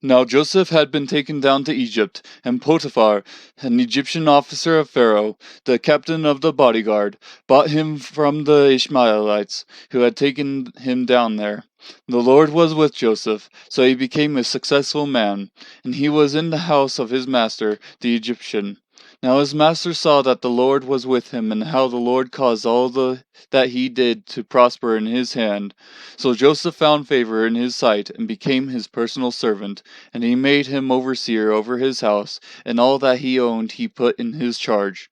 Now Joseph had been taken down to Egypt, and Potiphar, an Egyptian officer of Pharaoh, the captain of the bodyguard, bought him from the Ishmaelites who had taken him down there. The Lord was with Joseph, so he became a successful man, and he was in the house of his master, the Egyptian. Now his master saw that the Lord was with him, and how the Lord caused that he did to prosper in his hand. So Joseph found favor in his sight, and became his personal servant, and he made him overseer over his house, and all that he owned he put in his charge.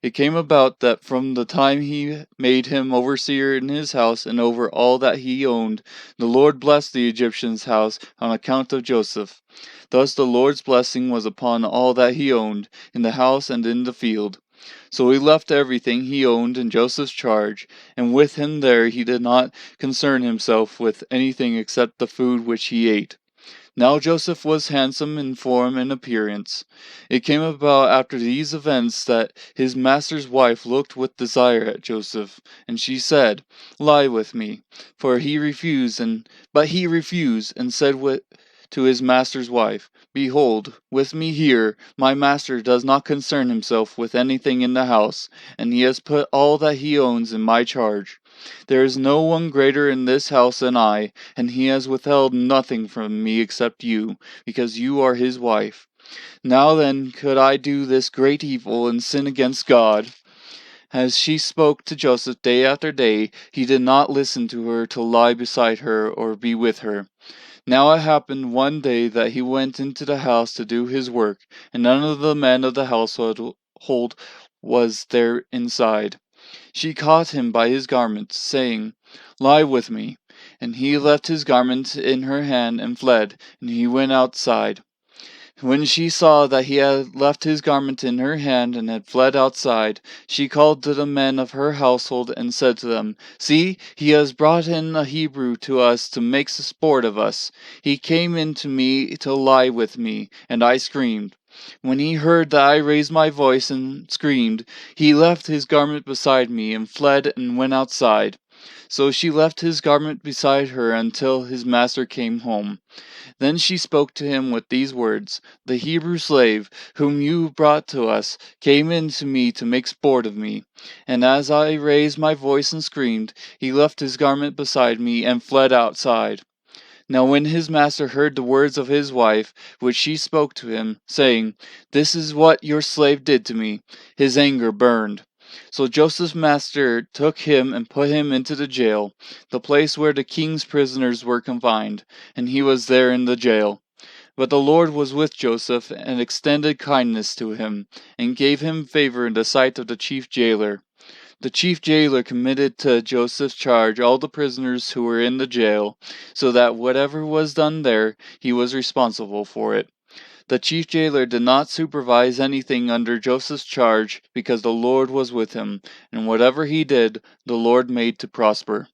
It came about that from the time he made him overseer in his house and over all that he owned, the Lord blessed the Egyptian's house on account of Joseph. Thus the Lord's blessing was upon all that he owned, in the house and in the field. So he left everything he owned in Joseph's charge, and with him there he did not concern himself with anything except the food which he ate. Now Joseph was handsome in form and appearance. It came about after these events that his master's wife looked with desire at Joseph, and she said, "Lie with me." But he refused, and said to his master's wife, "Behold, with me here, my master does not concern himself with anything in the house, and he has put all that he owns in my charge. There is no one greater in this house than I, and he has withheld nothing from me except you, because you are his wife. Now then could I do this great evil and sin against God?" As she spoke to Joseph day after day, he did not listen to her to lie beside her or be with her. Now it happened one day that he went into the house to do his work, and none of the men of the household was there inside. She caught him by his garment, saying, "Lie with me." And he left his garment in her hand and fled, and he went outside. When she saw that he had left his garment in her hand and had fled outside, she called to the men of her household and said to them, "See, he has brought in a Hebrew to us to make sport of us. He came in to me to lie with me, and I screamed. When he heard that I raised my voice and screamed, he left his garment beside me and fled and went outside." So she left his garment beside her until his master came home. Then she spoke to him with these words, "The Hebrew slave, whom you brought to us, came in to me to make sport of me. And as I raised my voice and screamed, he left his garment beside me and fled outside." Now when his master heard the words of his wife, which she spoke to him, saying, "This is what your slave did to me," his anger burned. So Joseph's master took him and put him into the jail, the place where the king's prisoners were confined, and he was there in the jail. But the Lord was with Joseph, and extended kindness to him, and gave him favor in the sight of the chief jailer. The chief jailer committed to Joseph's charge all the prisoners who were in the jail, so that whatever was done there, he was responsible for it. The chief jailer did not supervise anything under Joseph's charge, because the Lord was with him, and whatever he did, the Lord made to prosper.